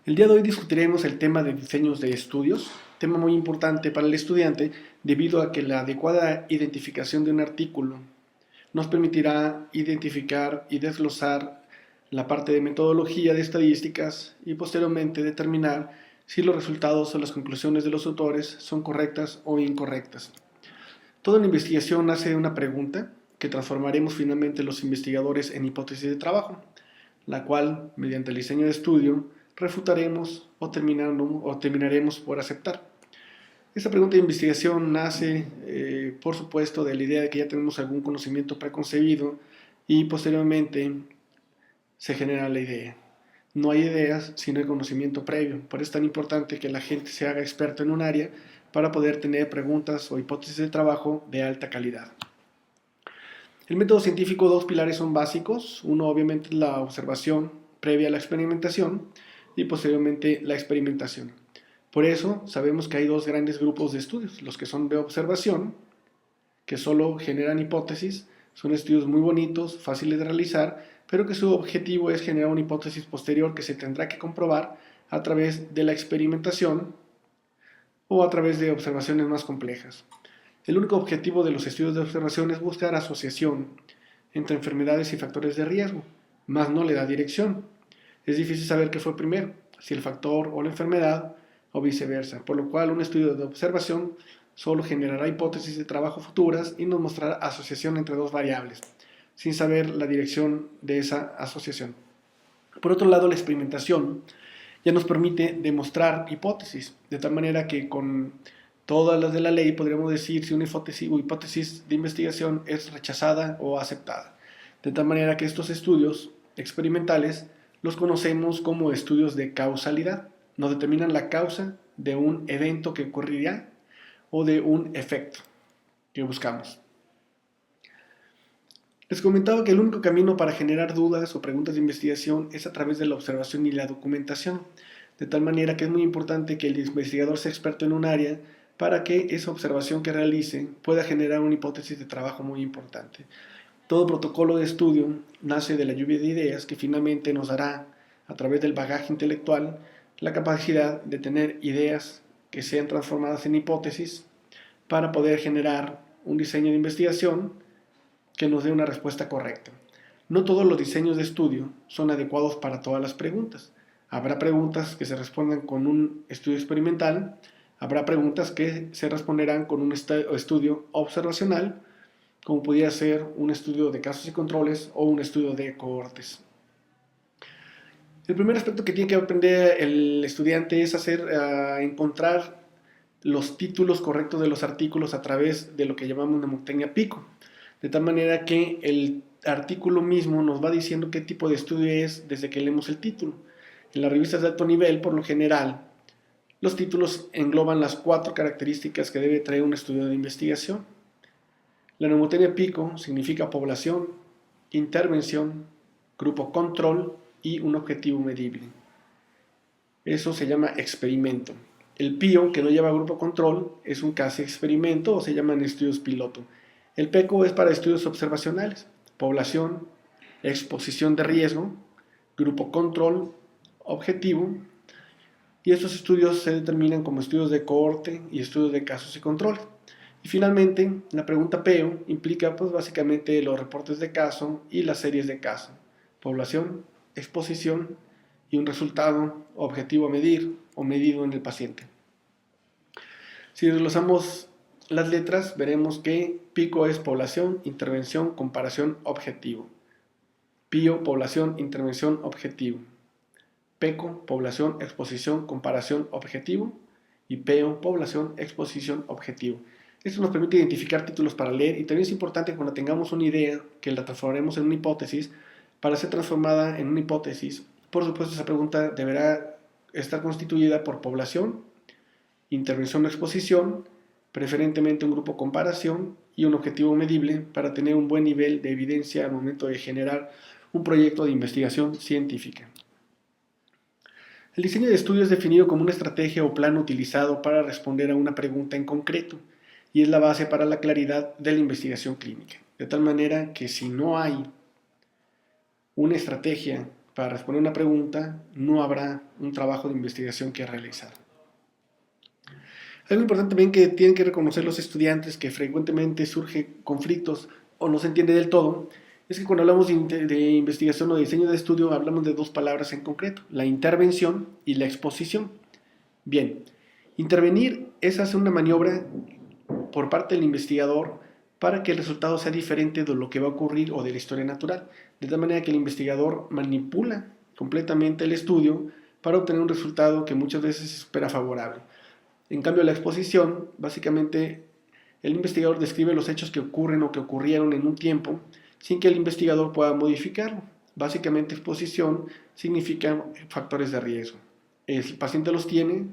El día de hoy discutiremos el tema de diseños de estudios, tema muy importante para el estudiante debido a que la adecuada identificación de un artículo nos permitirá identificar y desglosar la parte de metodología de estadísticas y posteriormente determinar si los resultados o las conclusiones de los autores son correctas o incorrectas. Toda la investigación nace de una pregunta que transformaremos finalmente los investigadores en hipótesis de trabajo, la cual, mediante el diseño de estudio, refutaremos o terminaremos por aceptar. Esta pregunta de investigación nace, por supuesto, de la idea de que ya tenemos algún conocimiento preconcebido y posteriormente se genera la idea. No hay ideas si no hay conocimiento previo. Por eso es tan importante que la gente se haga experto en un área para poder tener preguntas o hipótesis de trabajo de alta calidad. El método científico, dos pilares son básicos. Uno, obviamente, es la observación previa a la experimentación y posteriormente la experimentación. Por eso sabemos que hay dos grandes grupos de estudios, los que son de observación, que solo generan hipótesis, son estudios muy bonitos, fáciles de realizar, pero que su objetivo es generar una hipótesis posterior que se tendrá que comprobar a través de la experimentación o a través de observaciones más complejas. El único objetivo de los estudios de observación es buscar asociación entre enfermedades y factores de riesgo, más no le da dirección. Es difícil saber qué fue primero, si el factor o la enfermedad o viceversa, por lo cual un estudio de observación solo generará hipótesis de trabajo futuras y nos mostrará asociación entre dos variables, sin saber la dirección de esa asociación. Por otro lado, la experimentación ya nos permite demostrar hipótesis, de tal manera que con todas las de la ley podríamos decir si una hipótesis de investigación es rechazada o aceptada. De tal manera que estos estudios experimentales los conocemos como estudios de causalidad. Nos determinan la causa de un evento que ocurrirá o de un efecto que buscamos. Les comentaba que el único camino para generar dudas o preguntas de investigación es a través de la observación y la documentación, de tal manera que es muy importante que el investigador sea experto en un área para que esa observación que realice pueda generar una hipótesis de trabajo muy importante. Todo protocolo de estudio nace de la lluvia de ideas que finalmente nos dará, a través del bagaje intelectual, la capacidad de tener ideas que sean transformadas en hipótesis para poder generar un diseño de investigación que nos dé una respuesta correcta. No todos los diseños de estudio son adecuados para todas las preguntas. Habrá preguntas que se respondan con un estudio experimental, habrá preguntas que se responderán con un estudio observacional, como podría ser un estudio de casos y controles o un estudio de cohortes. El primer aspecto que tiene que aprender el estudiante es encontrar los títulos correctos de los artículos a través de lo que llamamos mnemotecnia PICO, de tal manera que el artículo mismo nos va diciendo qué tipo de estudio es desde que leemos el título. En las revistas de alto nivel, por lo general, los títulos engloban las 4 características que debe traer un estudio de investigación. La mnemotecnia PICO significa población, intervención, grupo control y un objetivo medible. Eso se llama experimento. El PIO, que no lleva grupo control, es un casi experimento o se llaman estudios piloto. El PECO es para estudios observacionales, población, exposición de riesgo, grupo control, objetivo, y estos estudios se determinan como estudios de cohorte y estudios de casos y controles. Y finalmente, la pregunta PEO implica básicamente los reportes de caso y las series de caso, población, exposición y un resultado objetivo a medir o medido en el paciente. Si desglosamos las letras, veremos que PICO es población, intervención, comparación, objetivo. PIO, población, intervención, objetivo. PECO, población, exposición, comparación, objetivo. Y PEO, población, exposición, objetivo. Esto nos permite identificar títulos para leer y también es importante que cuando tengamos una idea que la transformaremos en una hipótesis, para ser transformada en una hipótesis, por supuesto esa pregunta deberá estar constituida por población, intervención o exposición, preferentemente un grupo comparación y un objetivo medible para tener un buen nivel de evidencia al momento de generar un proyecto de investigación científica. El diseño de estudio es definido como una estrategia o plan utilizado para responder a una pregunta en concreto y es la base para la claridad de la investigación clínica. De tal manera que si no hay una estrategia para responder una pregunta, no habrá un trabajo de investigación que realizar. Algo importante también que tienen que reconocer los estudiantes que frecuentemente surgen conflictos o no se entiende del todo, es que cuando hablamos de investigación o de diseño de estudio hablamos de dos palabras en concreto, la intervención y la exposición. Bien, intervenir es hacer una maniobra por parte del investigador para que el resultado sea diferente de lo que va a ocurrir o de la historia natural, de tal manera que el investigador manipula completamente el estudio para obtener un resultado que muchas veces se espera favorable. En cambio, la exposición, básicamente, el investigador describe los hechos que ocurren o que ocurrieron en un tiempo sin que el investigador pueda modificarlo. Básicamente, exposición significa factores de riesgo. El paciente los tiene,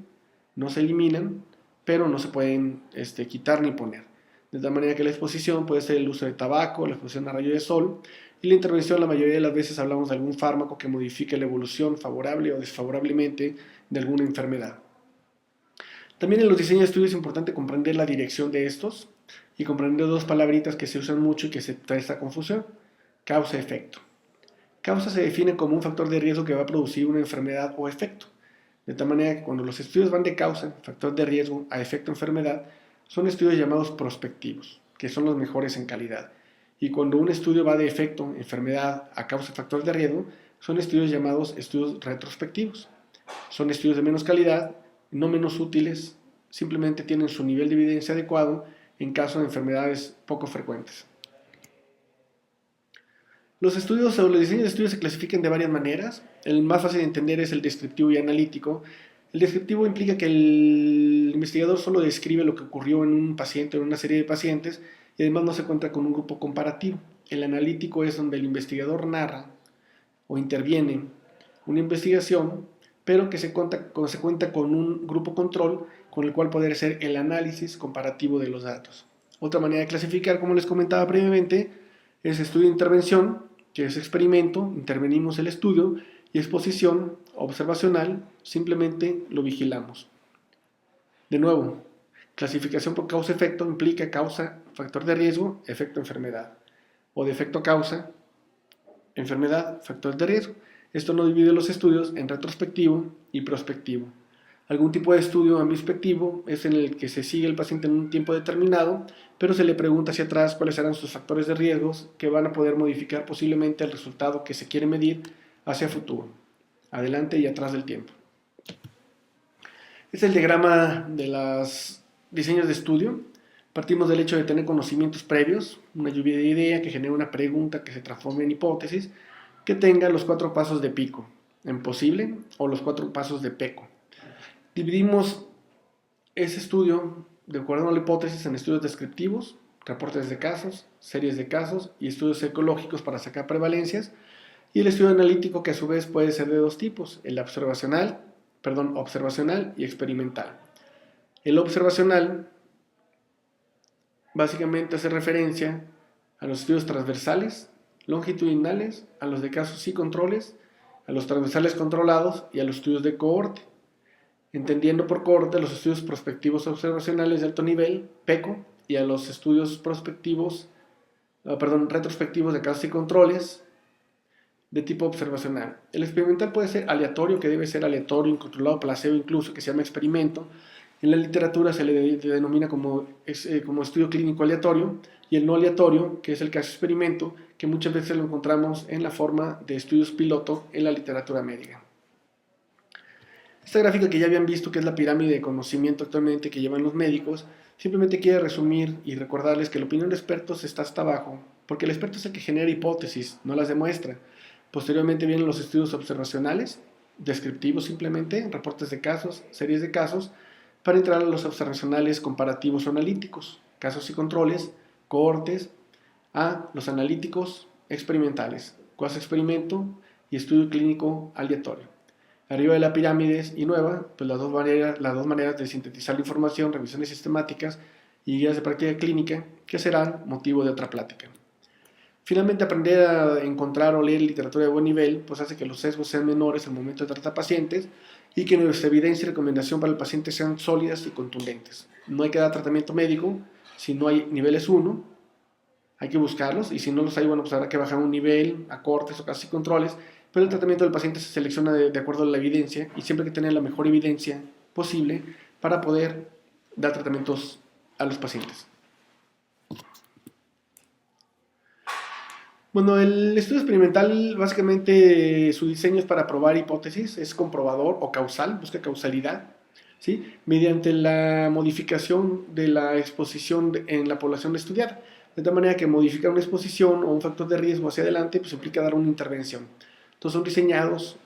no se eliminan, pero no se pueden quitar ni poner. De tal manera que la exposición puede ser el uso de tabaco, la exposición a rayos de sol, y la intervención la mayoría de las veces hablamos de algún fármaco que modifique la evolución favorable o desfavorablemente de alguna enfermedad. También en los diseños de estudios es importante comprender la dirección de estos y comprender dos palabritas que se usan mucho y que se trae esta confusión: causa-efecto. Causa se define como un factor de riesgo que va a producir una enfermedad o efecto. De tal manera que cuando los estudios van de causa, factor de riesgo, a efecto enfermedad, son estudios llamados prospectivos, que son los mejores en calidad. Y cuando un estudio va de efecto, enfermedad, a causa, factor de riesgo, son estudios llamados estudios retrospectivos. Son estudios de menos calidad, no menos útiles, simplemente tienen su nivel de evidencia adecuado en caso de enfermedades poco frecuentes. Los estudios o los diseños de estudios se clasifican de varias maneras. El más fácil de entender es el descriptivo y analítico. El descriptivo implica que el investigador solo describe lo que ocurrió en un paciente o en una serie de pacientes y además no se cuenta con un grupo comparativo. El analítico es donde el investigador narra o interviene una investigación, pero que se cuenta con un grupo control con el cual poder hacer el análisis comparativo de los datos. Otra manera de clasificar, como les comentaba previamente, es estudio de intervención, que es experimento, intervenimos el estudio, y exposición observacional, simplemente lo vigilamos. De nuevo, clasificación por causa-efecto implica causa, factor de riesgo, efecto, enfermedad. O de efecto-causa, enfermedad, factor de riesgo. Esto no divide los estudios en retrospectivo y prospectivo. Algún tipo de estudio ambispectivo es en el que se sigue el paciente en un tiempo determinado, pero se le pregunta hacia atrás cuáles serán sus factores de riesgos que van a poder modificar posiblemente el resultado que se quiere medir hacia futuro, adelante y atrás del tiempo. Este es el diagrama de los diseños de estudio. Partimos del hecho de tener conocimientos previos, una lluvia de idea que genera una pregunta que se transforma en hipótesis, que tenga los 4 pasos de pico, en posible, o los 4 pasos de peco. Dividimos ese estudio, de acuerdo a la hipótesis, en estudios descriptivos, reportes de casos, series de casos y estudios ecológicos para sacar prevalencias, y el estudio analítico, que a su vez puede ser de dos tipos: el observacional y experimental. El observacional básicamente hace referencia a los estudios transversales, longitudinales, a los de casos y controles, a los transversales controlados y a los estudios de cohorte. Entendiendo por cohorte los estudios prospectivos observacionales de alto nivel, PECO, y a los estudios retrospectivos de casos y controles de tipo observacional. El experimental puede ser aleatorio, que debe ser aleatorio, incontrolado, placebo incluso, que se llama experimento. En la literatura se le denomina como estudio clínico aleatorio, y el no aleatorio, que es el caso experimento, que muchas veces lo encontramos en la forma de estudios piloto en la literatura médica. Esta gráfica que ya habían visto, que es la pirámide de conocimiento actualmente que llevan los médicos, simplemente quiere resumir y recordarles que la opinión de expertos está hasta abajo, porque el experto es el que genera hipótesis, no las demuestra. Posteriormente vienen los estudios observacionales, descriptivos simplemente, reportes de casos, series de casos, para entrar a los observacionales comparativos o analíticos, casos y controles, cohortes, a los analíticos experimentales, cuasi experimento y estudio clínico aleatorio. Arriba de la pirámide y nueva, pues las dos maneras de sintetizar la información, revisiones sistemáticas y guías de práctica clínica, que serán motivo de otra plática. Finalmente, aprender a encontrar o leer literatura de buen nivel pues hace que los sesgos sean menores al momento de tratar pacientes y que nuestra evidencia y recomendación para el paciente sean sólidas y contundentes. No hay que dar tratamiento médico si no hay niveles 1, hay que buscarlos, y si no los hay, bueno, pues habrá que bajar un nivel a cortes o casi controles, pero el tratamiento del paciente se selecciona de acuerdo a la evidencia y siempre hay que tener la mejor evidencia posible para poder dar tratamientos a los pacientes. Bueno, el estudio experimental, básicamente su diseño es para probar hipótesis, es comprobador o causal, busca causalidad, ¿sí? Mediante la modificación de la exposición en la población estudiada. De tal manera que modificar una exposición o un factor de riesgo hacia adelante pues implica dar una intervención. Entonces son diseñados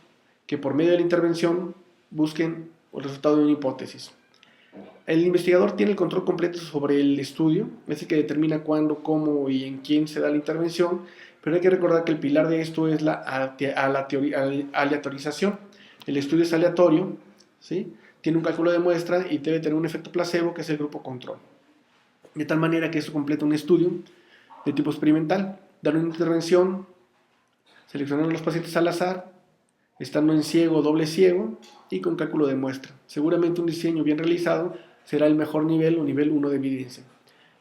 que por medio de la intervención busquen el resultado de una hipótesis. El investigador tiene el control completo sobre el estudio, es el que determina cuándo, cómo y en quién se da la intervención, pero hay que recordar que el pilar de esto es la aleatorización. El estudio es aleatorio, ¿sí? Tiene un cálculo de muestra y debe tener un efecto placebo, que es el grupo control. De tal manera que esto completa un estudio de tipo experimental, dar una intervención, seleccionando a los pacientes al azar, estando en ciego o doble ciego y con cálculo de muestra. Seguramente un diseño bien realizado será el mejor nivel o nivel 1 de evidencia.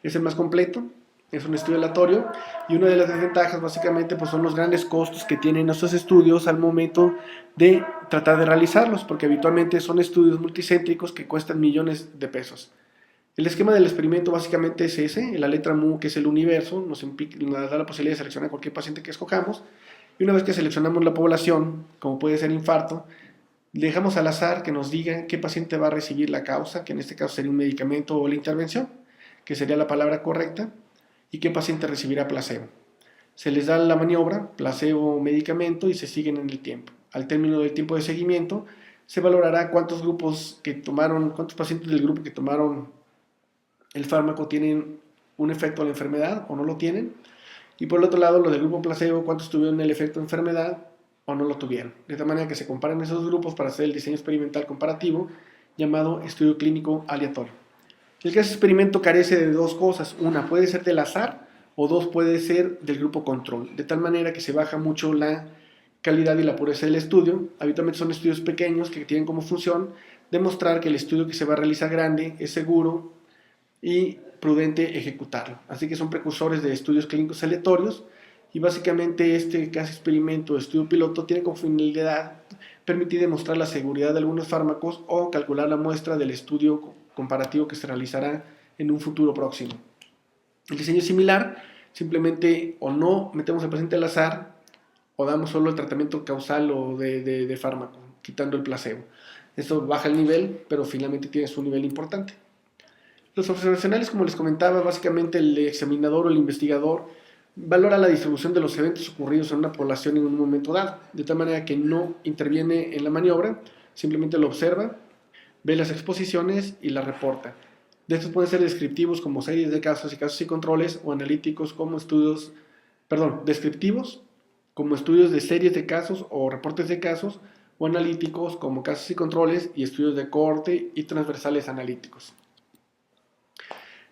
Es el más completo, es un estudio aleatorio y una de las desventajas básicamente pues son los grandes costos que tienen estos estudios al momento de tratar de realizarlos, porque habitualmente son estudios multicéntricos que cuestan millones de pesos. El esquema del experimento básicamente es ese, la letra mu, que es el universo, nos da la posibilidad de seleccionar cualquier paciente que escojamos, y una vez que seleccionamos la población, como puede ser infarto, dejamos al azar que nos diga qué paciente va a recibir la causa, que en este caso sería un medicamento o la intervención, que sería la palabra correcta, y qué paciente recibirá placebo. Se les da la maniobra, placebo o medicamento, y se siguen en el tiempo. Al término del tiempo de seguimiento, se valorará cuántos pacientes del grupo que tomaron el fármaco tienen un efecto a la enfermedad o no lo tienen, y por el otro lado, los del grupo placebo, cuántos tuvieron el efecto de enfermedad o no lo tuvieron. De tal manera que se comparan esos grupos para hacer el diseño experimental comparativo, llamado estudio clínico aleatorio. El caso experimento carece de dos cosas. Una, puede ser del azar, o dos, puede ser del grupo control. De tal manera que se baja mucho la calidad y la pureza del estudio. Habitualmente son estudios pequeños que tienen como función demostrar que el estudio que se va a realizar grande es seguro y prudente ejecutarlo. Así que son precursores de estudios clínicos aleatorios, y básicamente este caso experimento o estudio piloto tiene como finalidad permitir demostrar la seguridad de algunos fármacos o calcular la muestra del estudio comparativo que se realizará en un futuro próximo. El diseño es similar, simplemente o no metemos al paciente al azar o damos solo el tratamiento causal o de fármaco, quitando el placebo. Esto baja el nivel, pero finalmente tiene su nivel importante. Los observacionales, como les comentaba, básicamente el examinador o el investigador valora la distribución de los eventos ocurridos en una población en un momento dado, de tal manera que no interviene en la maniobra, simplemente lo observa, ve las exposiciones y las reporta. De estos pueden ser descriptivos como series de casos y controles, o analíticos como descriptivos como estudios de series de casos o reportes de casos, o analíticos como casos y controles y estudios de cohorte y transversales analíticos.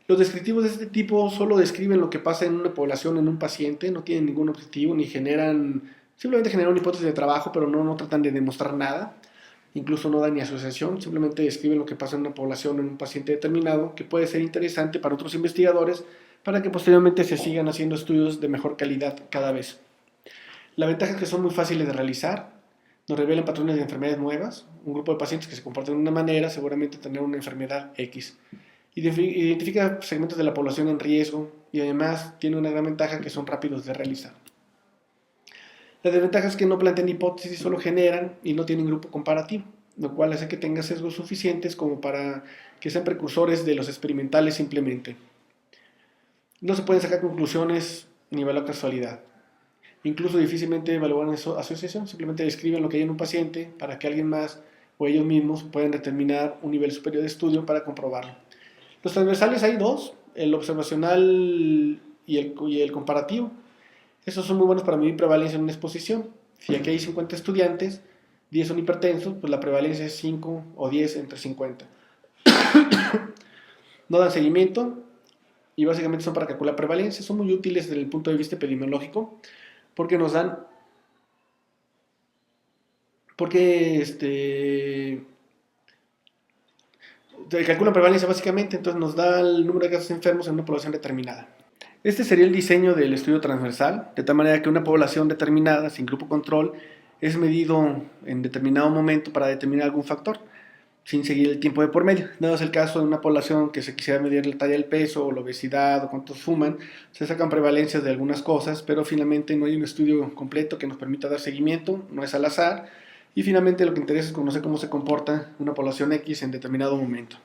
Los descriptivos de este tipo solo describen lo que pasa en una población, en un paciente, no tienen ningún objetivo, ni simplemente generan una hipótesis de trabajo, pero no tratan de demostrar nada, incluso no dan ni asociación, simplemente describen lo que pasa en una población, en un paciente determinado, que puede ser interesante para otros investigadores, para que posteriormente se sigan haciendo estudios de mejor calidad cada vez. La ventaja es que son muy fáciles de realizar, nos revelan patrones de enfermedades nuevas, un grupo de pacientes que se comportan de una manera seguramente tendrán una enfermedad X. Identifica segmentos de la población en riesgo y además tiene una gran ventaja que son rápidos de realizar. Las desventajas es que no plantean hipótesis, solo generan y no tienen grupo comparativo, lo cual hace que tenga sesgos suficientes como para que sean precursores de los experimentales simplemente. No se pueden sacar conclusiones ni evaluar casualidad. Incluso difícilmente evalúan asociación, simplemente describen lo que hay en un paciente para que alguien más o ellos mismos puedan determinar un nivel superior de estudio para comprobarlo. Los transversales hay dos, el observacional y el comparativo. Estos son muy buenos para medir prevalencia en una exposición. Si aquí hay 50 estudiantes, 10 son hipertensos, pues la prevalencia es 5 o 10 entre 50. No dan seguimiento y básicamente son para calcular prevalencia. Son muy útiles desde el punto de vista epidemiológico porque nos dan... calculan prevalencia básicamente, entonces nos da el número de casos enfermos en una población determinada. Este sería el diseño del estudio transversal, de tal manera que una población determinada, sin grupo control, es medido en determinado momento para determinar algún factor, sin seguir el tiempo de por medio. Dado es el caso de una población que se quisiera medir la talla del peso, o la obesidad, o cuántos fuman, se sacan prevalencias de algunas cosas, pero finalmente no hay un estudio completo que nos permita dar seguimiento, no es al azar, y finalmente lo que interesa es conocer cómo se comporta una población X en determinado momento.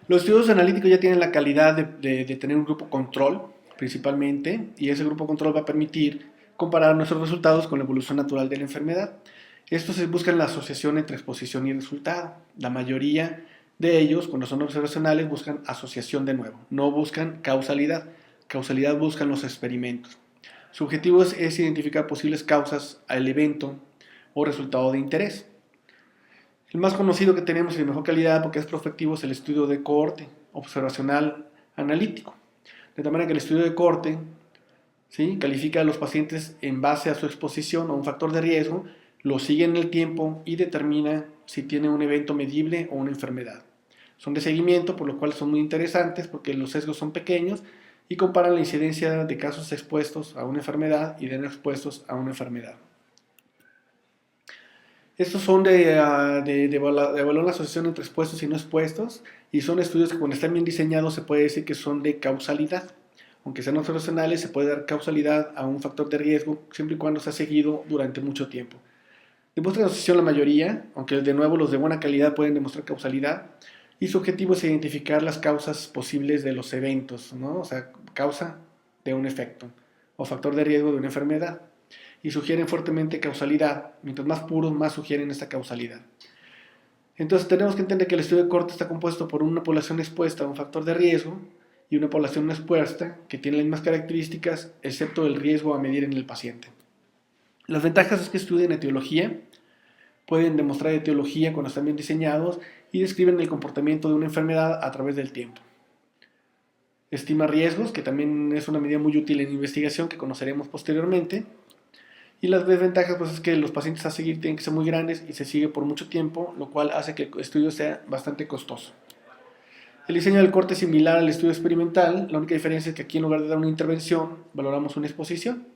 Los estudios analíticos ya tienen la calidad de tener un grupo control, principalmente, y ese grupo control va a permitir comparar nuestros resultados con la evolución natural de la enfermedad. Estos se buscan la asociación entre exposición y resultado. La mayoría de ellos, cuando son observacionales, buscan asociación de nuevo, no buscan causalidad. Causalidad buscan los experimentos. Su objetivo es identificar posibles causas al evento o resultado de interés. El más conocido que tenemos y de mejor calidad, porque es prospectivo, es el estudio de cohorte observacional analítico. De tal manera que el estudio de cohorte, ¿sí?, califica a los pacientes en base a su exposición a un factor de riesgo, lo sigue en el tiempo y determina si tiene un evento medible o una enfermedad. Son de seguimiento, por lo cual son muy interesantes porque los sesgos son pequeños y comparan la incidencia de casos expuestos a una enfermedad y de no expuestos a una enfermedad. Estos son de evaluar la asociación entre expuestos y no expuestos, y son estudios que cuando están bien diseñados se puede decir que son de causalidad. Aunque sean observacionales, se puede dar causalidad a un factor de riesgo siempre y cuando se ha seguido durante mucho tiempo. Demuestran asociación la mayoría, aunque de nuevo los de buena calidad pueden demostrar causalidad, y su objetivo es identificar las causas posibles de los eventos, ¿no? O sea, causa de un efecto o factor de riesgo de una enfermedad, y sugieren fuertemente causalidad. Mientras más puros, más sugieren esta causalidad. Entonces tenemos que entender que el estudio de cohorte está compuesto por una población expuesta a un factor de riesgo y una población no expuesta que tiene las mismas características, excepto el riesgo a medir en el paciente. Las ventajas es que estudian etiología, pueden demostrar etiología cuando están bien diseñados y describen el comportamiento de una enfermedad a través del tiempo. Estima riesgos, que también es una medida muy útil en investigación que conoceremos posteriormente. Y las desventajas pues, es que los pacientes a seguir tienen que ser muy grandes y se sigue por mucho tiempo, lo cual hace que el estudio sea bastante costoso. El diseño del corte es similar al estudio experimental, la única diferencia es que aquí en lugar de dar una intervención, valoramos una exposición.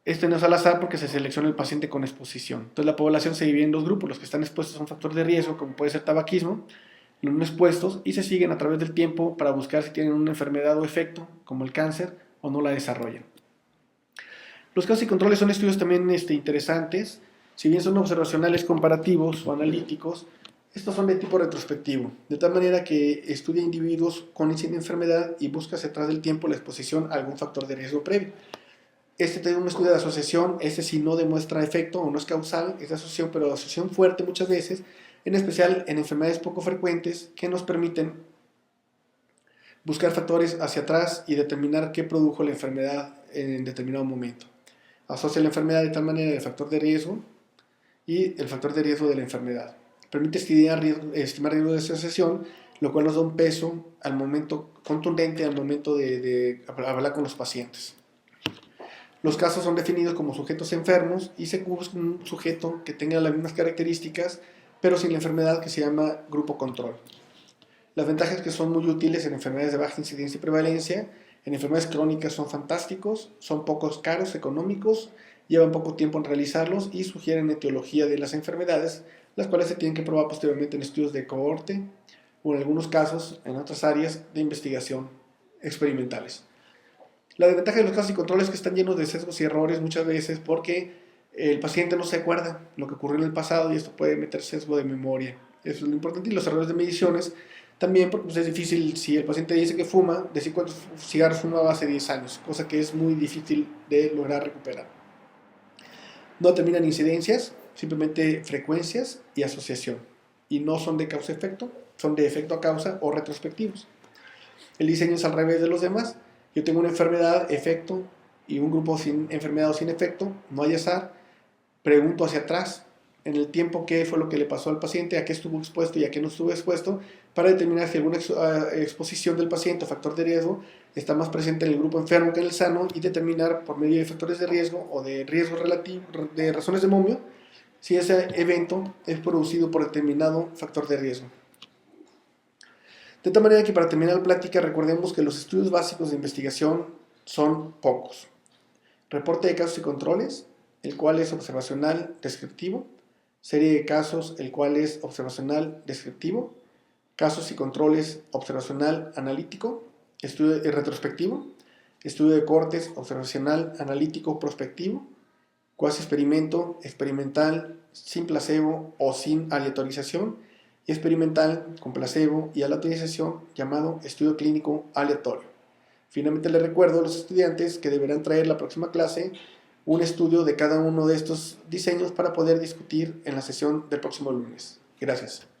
Este no es al azar porque se selecciona el paciente con exposición. Entonces la población se divide en dos grupos, los que están expuestos a un factor de riesgo, como puede ser tabaquismo, los no expuestos, y se siguen a través del tiempo para buscar si tienen una enfermedad o efecto, como el cáncer, o no la desarrollan. Los casos y controles son estudios también interesantes. Si bien son observacionales comparativos o analíticos, estos son de tipo retrospectivo, de tal manera que estudia individuos con inicio de enfermedad y busca hacia atrás del tiempo la exposición a algún factor de riesgo previo. Tiene un estudio de asociación, sí no demuestra efecto o no es causal, es de asociación, pero de asociación fuerte muchas veces, en especial en enfermedades poco frecuentes que nos permiten buscar factores hacia atrás y determinar qué produjo la enfermedad en determinado momento. Asocia la enfermedad de tal manera el factor de riesgo y el factor de riesgo de la enfermedad. Permite estimar riesgo de asociación, lo cual nos da un peso al momento contundente al momento de hablar con los pacientes. Los casos son definidos como sujetos enfermos y se busca un sujeto que tenga las mismas características, pero sin la enfermedad, que se llama grupo control. Las ventajas que son muy útiles en enfermedades de baja incidencia y prevalencia. En enfermedades crónicas son fantásticos, son pocos caros, económicos, llevan poco tiempo en realizarlos y sugieren etiología de las enfermedades, las cuales se tienen que probar posteriormente en estudios de cohorte o en algunos casos en otras áreas de investigación experimentales. La desventaja de los casos y controles es que están llenos de sesgos y errores muchas veces porque el paciente no se acuerda lo que ocurrió en el pasado y esto puede meter sesgo de memoria. Eso es lo importante. Y los errores de mediciones también, porque pues, es difícil, si el paciente dice que fuma, decir cuántos cigarros fumaba hace 10 años, cosa que es muy difícil de lograr recuperar. No determinan incidencias, simplemente frecuencias y asociación. Y no son de causa-efecto, son de efecto a causa o retrospectivos. El diseño es al revés de los demás. Yo tengo una enfermedad, efecto, y un grupo sin enfermedad o sin efecto, no hay azar. Pregunto hacia atrás, en el tiempo, qué fue lo que le pasó al paciente, a qué estuvo expuesto y a qué no estuvo expuesto, para determinar si alguna exposición del paciente o factor de riesgo está más presente en el grupo enfermo que en el sano y determinar por medio de factores de riesgo o de riesgo relativo, de razones de momio, si ese evento es producido por determinado factor de riesgo. De tal manera que para terminar la plática recordemos que los estudios básicos de investigación son pocos. reporte de casos y controles, el cual es observacional descriptivo, serie de casos, el cual es observacional descriptivo, casos y controles observacional analítico, estudio retrospectivo, estudio de cortes observacional analítico prospectivo, cuasi experimento, experimental, sin placebo o sin aleatorización, y experimental con placebo y aleatorización llamado estudio clínico aleatorio. Finalmente les recuerdo a los estudiantes que deberán traer la próxima clase un estudio de cada uno de estos diseños para poder discutir en la sesión del próximo lunes. Gracias.